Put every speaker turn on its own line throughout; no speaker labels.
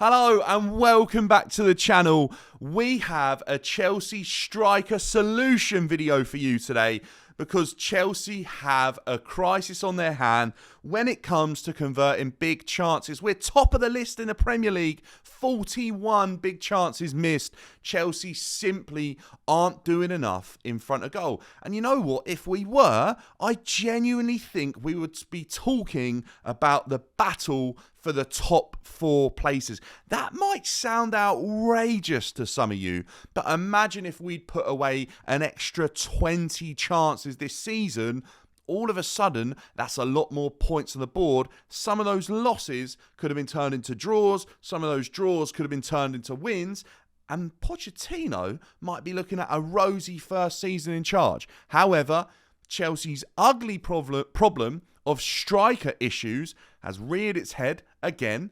Hello and welcome back to the channel. We have a Chelsea striker solution video for you today because Chelsea have a crisis on their hand when it comes to converting big chances. We're top of the list in the Premier League, 41 big chances missed. Chelsea simply aren't doing enough in front of goal. And you know what? If we were, I genuinely think we would be talking about the battle for the top 4 places. That might sound outrageous to some of you, but imagine if we'd put away an extra 20 chances this season. All of a sudden, that's a lot more points on the board. Some of those losses could have been turned into draws. Some of those draws could have been turned into wins. And Pochettino might be looking at a rosy first season in charge. However, Chelsea's ugly problem of striker issues has reared its head again,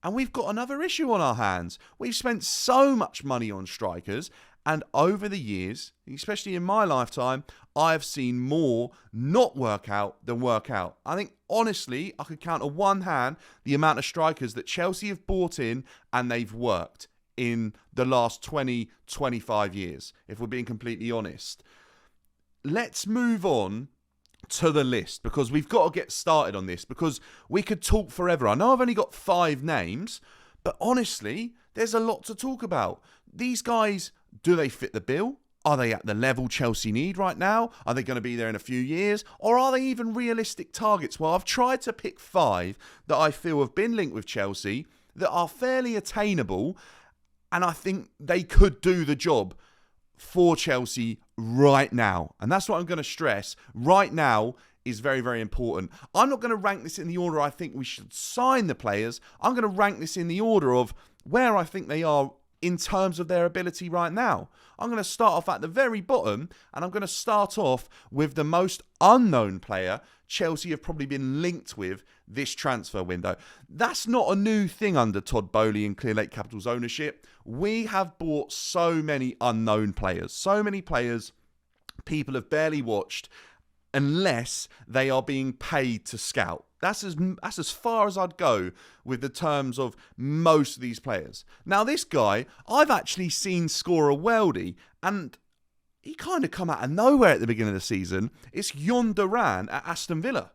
and we've got another issue on our hands. We've spent so much money on strikers, and over the years, especially in my lifetime, I've seen more not work out than work out. I think, honestly, I could count on one hand the amount of strikers that Chelsea have bought in and they've worked in the last 20, 25 years, if we're being completely honest. Let's move on to the list because we've got to get started on this because we could talk forever. I know I've only got 5 names, but honestly, there's a lot to talk about. These guys, do they fit the bill? Are they at the level Chelsea need right now? Are they going to be there in a few years? Or are they even realistic targets? Well, I've tried to pick 5 that I feel have been linked with Chelsea that are fairly attainable, and I think they could do the job for Chelsea right now. And that's what I'm going to stress. Right now is very, very important. I'm not going to rank this in the order I think we should sign the players. I'm going to rank this in the order of where I think they are in terms of their ability right now. I'm going to start off at the very bottom, and I'm going to start off with the most unknown player Chelsea have probably been linked with this transfer window. That's not a new thing under Todd Boehly and Clear Lake Capital's ownership. We have bought so many unknown players, so many players people have barely watched unless they are being paid to scout. That's as far as I'd go with the terms of most of these players. Now, this guy, I've actually seen score a worldie, and he kind of come out of nowhere at the beginning of the season. It's Yon Duran at Aston Villa.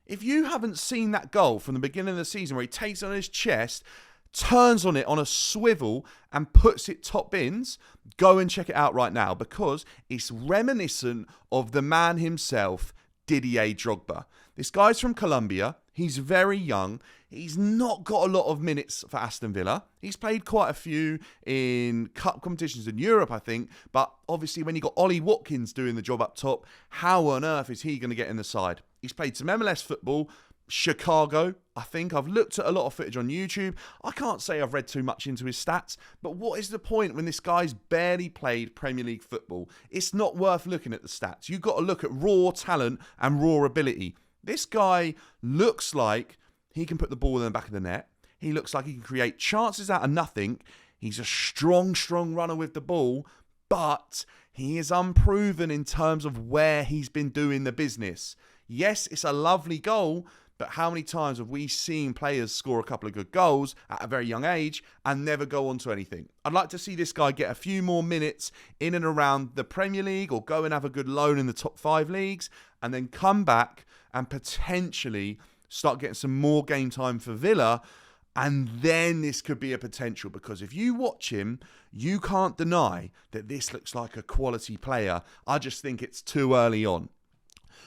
If you haven't seen that goal from the beginning of the season where he takes it on his chest, turns on it on a swivel and puts it top bins, go and check it out right now because it's reminiscent of the man himself, Didier Drogba. This guy's from Colombia. He's very young. He's not got a lot of minutes for Aston Villa. He's played quite a few in cup competitions in Europe, I think. But obviously, when you got Ollie Watkins doing the job up top, how on earth is he going to get in the side? He's played some MLS football. Chicago, I think. I've looked at a lot of footage on YouTube. I can't say I've read too much into his stats, but what is the point when this guy's barely played Premier League football? It's not worth looking at the stats. You've got to look at raw talent and raw ability. This guy looks like he can put the ball in the back of the net. He looks like he can create chances out of nothing. He's a strong runner with the ball, but he is unproven in terms of where he's been doing the business. Yes, it's a lovely goal, but how many times have we seen players score a couple of good goals at a very young age and never go on to anything? I'd like to see this guy get a few more minutes in and around the Premier League or go and have a good loan in the top 5 leagues and then come back and potentially start getting some more game time for Villa. And then this could be a potential because if you watch him, you can't deny that this looks like a quality player. I just think it's too early on.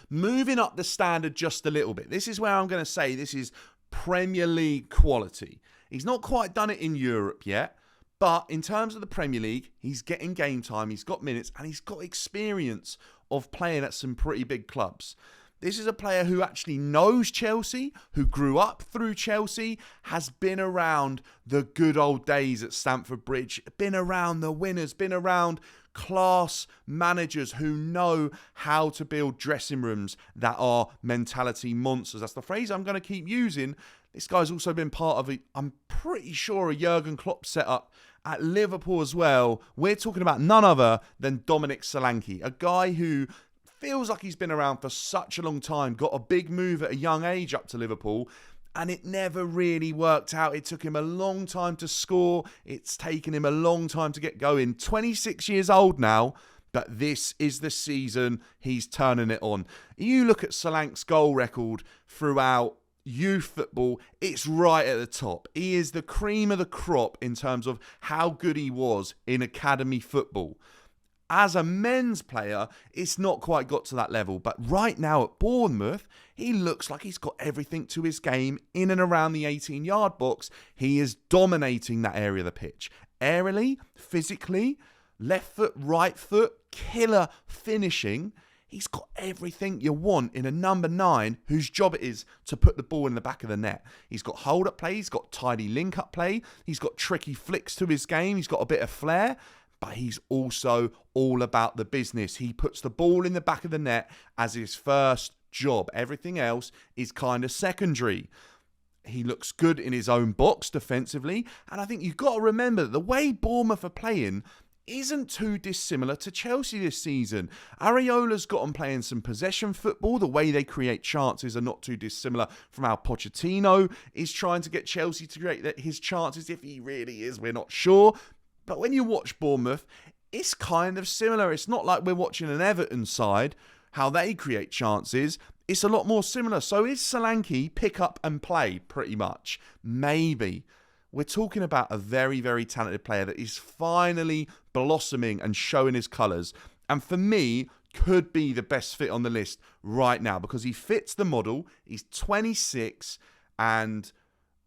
Moving up the standard just a little bit. This is where I'm going to say this is Premier League quality. He's not quite done it in Europe yet, but in terms of the Premier League, he's getting game time, he's got minutes, and he's got experience of playing at some pretty big clubs. This is a player who actually knows Chelsea, who grew up through Chelsea, has been around the good old days at Stamford Bridge, been around the winners, been around class managers who know how to build dressing rooms that are mentality monsters. That's the phrase I'm going to keep using. This guy's also been part of I'm pretty sure, a Jurgen Klopp setup at Liverpool as well. We're talking about none other than Dominic Solanke, a guy who feels like he's been around for such a long time, got a big move at a young age up to Liverpool, and it never really worked out. It took him a long time to score. It's taken him a long time to get going. 26 years old now, but this is the season he's turning it on. You look at Solanke's goal record throughout youth football, it's right at the top. He is the cream of the crop in terms of how good he was in academy football. As a men's player, it's not quite got to that level. But right now at Bournemouth, he looks like he's got everything to his game in and around the 18-yard box. He is dominating that area of the pitch. Aerially, physically, left foot, right foot, killer finishing. He's got everything you want in a number 9 whose job it is to put the ball in the back of the net. He's got hold-up play. He's got tidy link-up play. He's got tricky flicks to his game. He's got a bit of flair. But he's also all about the business. He puts the ball in the back of the net as his first job. Everything else is kind of secondary. He looks good in his own box defensively. And I think you've got to remember that the way Bournemouth are playing isn't too dissimilar to Chelsea this season. Areola's got on playing some possession football. The way they create chances are not too dissimilar from how Pochettino is trying to get Chelsea to create his chances. If he really is, we're not sure. But when you watch Bournemouth, it's kind of similar. It's not like we're watching an Everton side, how they create chances. It's a lot more similar. So is Solanke pick up and play pretty much? Maybe. We're talking about a very, very talented player that is finally blossoming and showing his colours. And for me, could be the best fit on the list right now because he fits the model. He's 26 and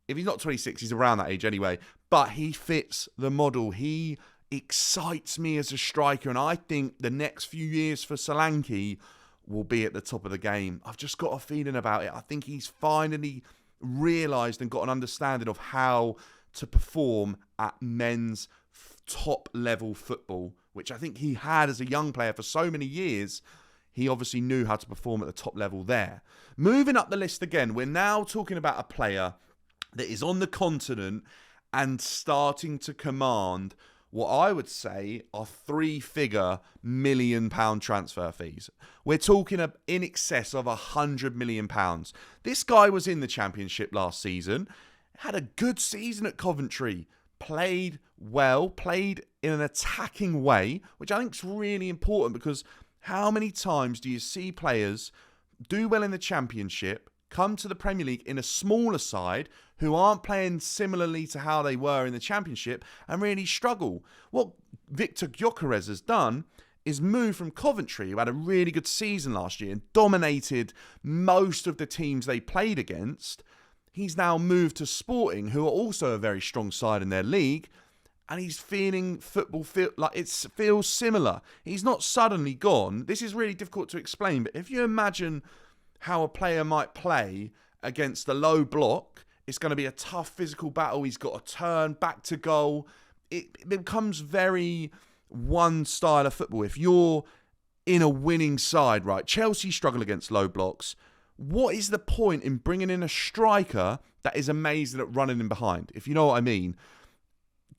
if he's not 26, he's around that age anyway. But he fits the model. He excites me as a striker. And I think the next few years for Solanke will be at the top of the game. I've just got a feeling about it. I think he's finally realised and got an understanding of how to perform at men's top level football, which I think he had as a young player for so many years. He obviously knew how to perform at the top level there. Moving up the list again, we're now talking about a player that is on the continent and starting to command what I would say are 3-figure £1 million transfer fees. We're talking in excess of £100 million. This guy was in the Championship last season, had a good season at Coventry, played well, played in an attacking way, which I think is really important because how many times do you see players do well in the Championship, come to the Premier League in a smaller side who aren't playing similarly to how they were in the Championship and really struggle? What Victor Gyökeres has done is move from Coventry, who had a really good season last year and dominated most of the teams they played against. He's now moved to Sporting, who are also a very strong side in their league, and he's feeling football like it feels similar. He's not suddenly gone. This is really difficult to explain, but if you imagine how a player might play against a low block, it's going to be a tough physical battle. He's got to turn back to goal. It becomes very one style of football. If you're in a winning side, right? Chelsea struggle against low blocks. What is the point in bringing in a striker that is amazing at running in behind? If you know what I mean.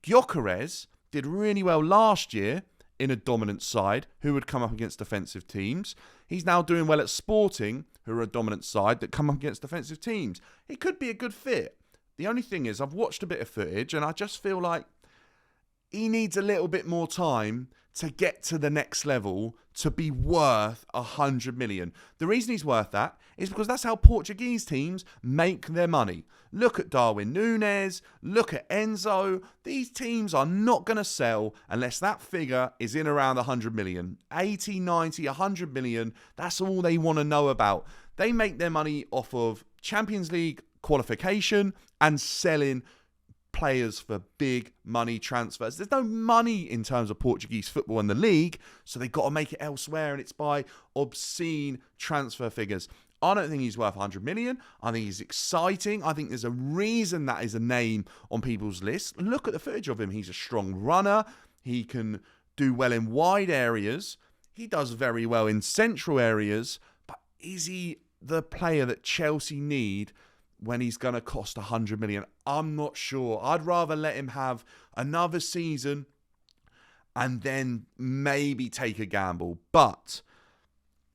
Gyökeres did really well last year in a dominant side who would come up against defensive teams. He's now doing well at Sporting, who are a dominant side that come up against defensive teams. It could be a good fit. The only thing is I've watched a bit of footage and I just feel like he needs a little bit more time to get to the next level to be worth 100 million. The reason he's worth that is because that's how Portuguese teams make their money. Look at Darwin Núñez, look at Enzo. These teams are not going to sell unless that figure is in around 100 million. 80, 90, 100 million, that's all they want to know about. They make their money off of Champions League qualification and selling players for big money transfers. There's no money in terms of Portuguese football in the league, so they've got to make it elsewhere, and it's by obscene transfer figures. I don't think he's worth 100 million. I think he's exciting. I think there's a reason that is a name on people's lists. Look at the footage of him. He's a strong runner. He can do well in wide areas. He does very well in central areas, but is he the player that Chelsea need when he's going to cost 100 million? I'm not sure. I'd rather let him have another season and then maybe take a gamble. But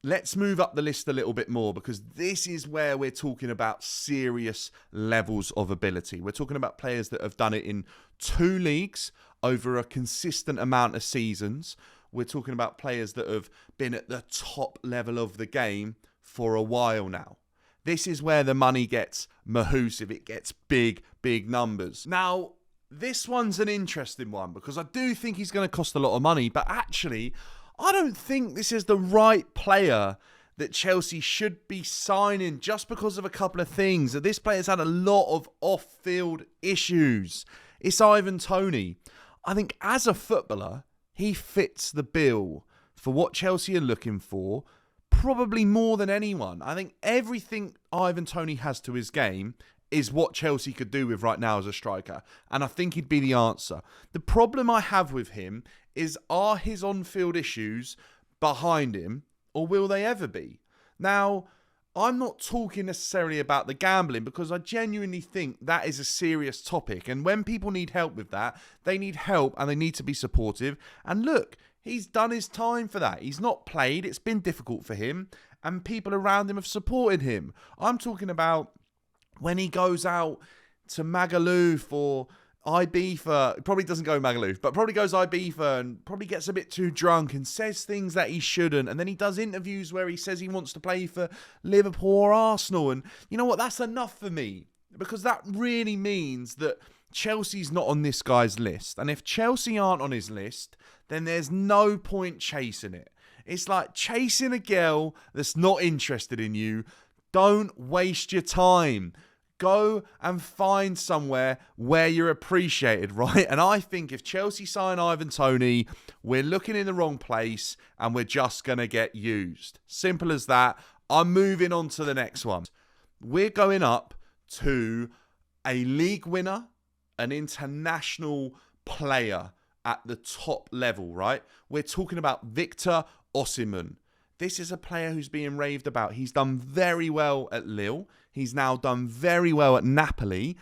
let's move up the list a little bit more, because this is where we're talking about serious levels of ability. We're talking about players that have done it in 2 leagues over a consistent amount of seasons. We're talking about players that have been at the top level of the game for a while now. This is where the money gets mahoosive. It gets big, big numbers. Now, this one's an interesting one because I do think he's going to cost a lot of money, but actually, I don't think this is the right player that Chelsea should be signing just because of a couple of things. This player's had a lot of off-field issues. It's Ivan Toney. I think as a footballer, he fits the bill for what Chelsea are looking for, probably more than anyone. I think everything Ivan Toney has to his game is what Chelsea could do with right now as a striker. And I think he'd be the answer. The problem I have with him is, are his on-field issues behind him, or will they ever be? Now, I'm not talking necessarily about the gambling, because I genuinely think that is a serious topic. And when people need help with that, they need help and they need to be supportive. And look, he's done his time for that. He's not played. It's been difficult for him. And people around him have supported him. I'm talking about when he goes out to Magaluf or Ibiza, probably doesn't go Magaluf, but probably goes Ibiza and probably gets a bit too drunk and says things that he shouldn't. And then he does interviews where he says he wants to play for Liverpool or Arsenal. And you know what? That's enough for me, because that really means that Chelsea's not on this guy's list. And if Chelsea aren't on his list, then there's no point chasing it. It's like chasing a girl that's not interested in you. Don't waste your time. Go and find somewhere where you're appreciated, right? And I think if Chelsea sign Ivan Toney, we're looking in the wrong place and we're just going to get used. Simple as that. I'm moving on to the next one. We're going up to a league winner, an international player at the top level, right? We're talking about Victor Osimhen. This is a player who's being raved about. He's done very well at Lille. He's now done very well at Napoli.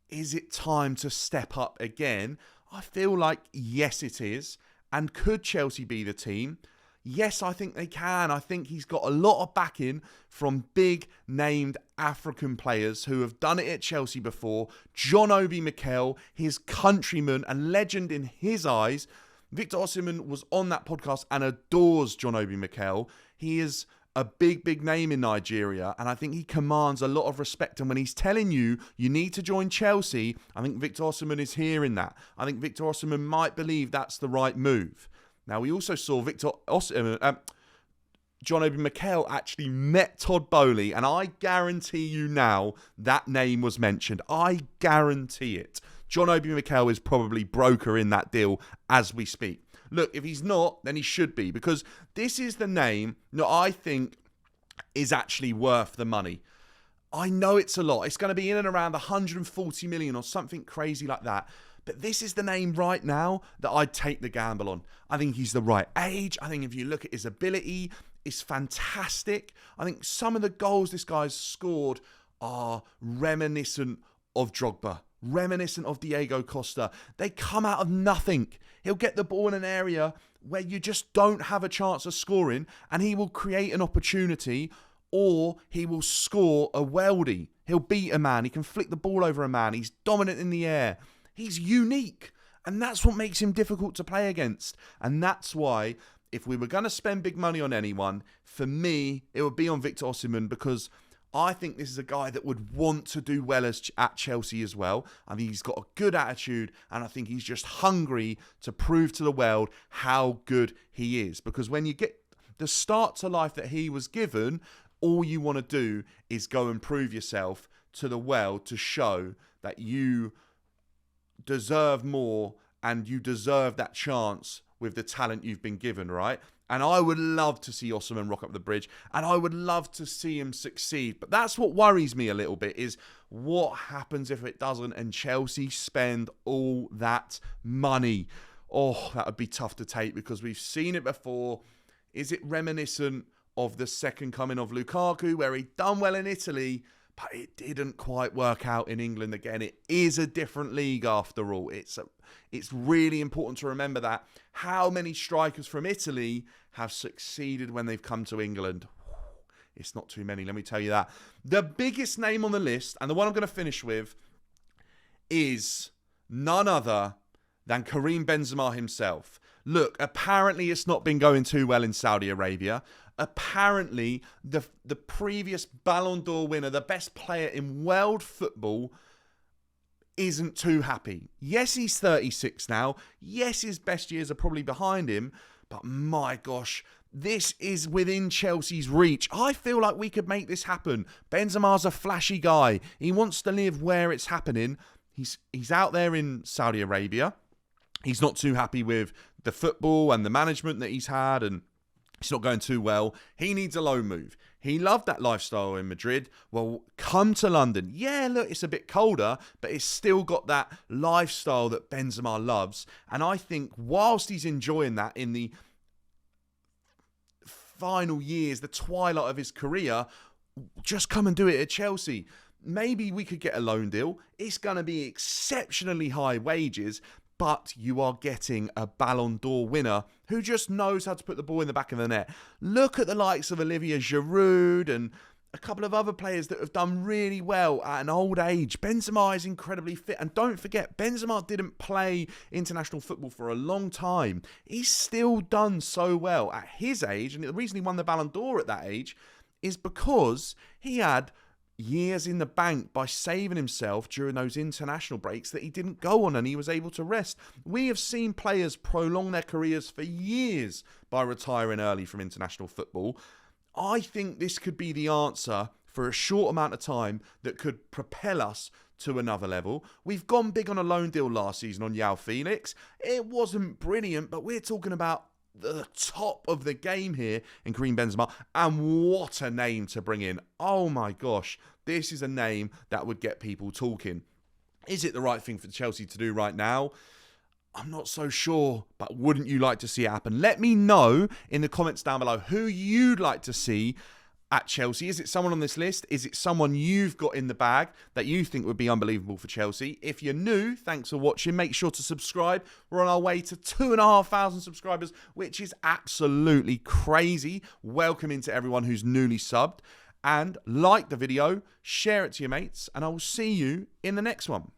Is it time to step up again? I feel like yes, it is. And could Chelsea be the team? Yes, I think they can. I think he's got a lot of backing from big named African players who have done it at Chelsea before. John Obi Mikel, his countryman and legend in his eyes. Victor Osimhen was on that podcast and adores John Obi Mikel. He is a big, big name in Nigeria, and I think he commands a lot of respect. And when he's telling you, you need to join Chelsea, I think Victor Osimhen is hearing that. I think Victor Osimhen might believe that's the right move. Now, we also saw Victor Osimhen, John Obi Mikel actually met Todd Boehly, and I guarantee you now that name was mentioned. I guarantee it. John Obi Mikel is probably broker in that deal as we speak. Look, if he's not, then he should be, because this is the name that I think is actually worth the money. I know it's a lot. It's going to be in and around 140 million or something crazy like that. But this is the name right now that I'd take the gamble on. I think he's the right age. I think if you look at his ability, it's fantastic. I think some of the goals this guy's scored are reminiscent of Drogba, reminiscent of Diego Costa. They come out of nothing. He'll get the ball in an area where you just don't have a chance of scoring, and he will create an opportunity, or he will score a worldie. He'll beat a man. He can flick the ball over a man. He's dominant in the air. He's unique, and that's what makes him difficult to play against. And that's why, if we were going to spend big money on anyone, for me, it would be on Victor Osimhen, because I think this is a guy that would want to do well at Chelsea as well. I mean, he's got a good attitude, and I think he's just hungry to prove to the world how good he is. Because when you get the start to life that he was given, all you want to do is go and prove yourself to the world to show that you deserve more and you deserve that chance with the talent you've been given, right? And I would love to see Osimhen rock up the bridge, and I would love to see him succeed. But that's what worries me a little bit, is what happens if it doesn't and Chelsea spend all that money. Oh, that would be tough to take, because we've seen it before. Is it reminiscent of the second coming of Lukaku, where he done well in Italy, but it didn't quite work out in England again. It is a different league after all. It's really important to remember that. How many strikers from Italy have succeeded when they've come to England? It's not too many, let me tell you that. The biggest name on the list, and the one I'm going to finish with, is none other than Karim Benzema himself. Look, apparently it's not been going too well in Saudi Arabia. Apparently, the previous Ballon d'Or winner, the best player in world football, isn't too happy. Yes, he's 36 now. Yes, his best years are probably behind him. But my gosh, this is within Chelsea's reach. I feel like we could make this happen. Benzema's a flashy guy. He wants to live where it's happening. He's out there in Saudi Arabia. He's not too happy with the football and the management that he's had, and it's not going too well. He needs a loan move. He loved that lifestyle in Madrid. Well, come to London. Yeah, look, it's a bit colder, but it's still got that lifestyle that Benzema loves. And I think whilst he's enjoying that in the final years, the twilight of his career, just come and do it at Chelsea. Maybe we could get a loan deal. It's going to be exceptionally high wages, but you are getting a Ballon d'Or winner who just knows how to put the ball in the back of the net. Look at the likes of Olivier Giroud and a couple of other players that have done really well at an old age. Benzema is incredibly fit. And don't forget, Benzema didn't play international football for a long time. He's still done so well at his age. And the reason he won the Ballon d'Or at that age is because he had years in the bank by saving himself during those international breaks that he didn't go on, and he was able to rest. We have seen players prolong their careers for years by retiring early from international football. I think this could be the answer for a short amount of time that could propel us to another level. We've gone big on a loan deal last season on João Felix. It wasn't brilliant, but we're talking about the top of the game here in Karim Benzema, and what a name to bring in. Oh my gosh, this is a name that would get people talking. Is it the right thing for Chelsea to do right now? I'm not so sure, but wouldn't you like to see it happen? Let me know in the comments down below who you'd like to see at Chelsea. Is it someone on this list? Is it someone you've got in the bag that you think would be unbelievable for Chelsea? If you're new, thanks for watching. Make sure to subscribe. We're on our way to 2,500 subscribers, which is absolutely crazy. Welcome into everyone who's newly subbed. And like the video, share it to your mates, and I will see you in the next one.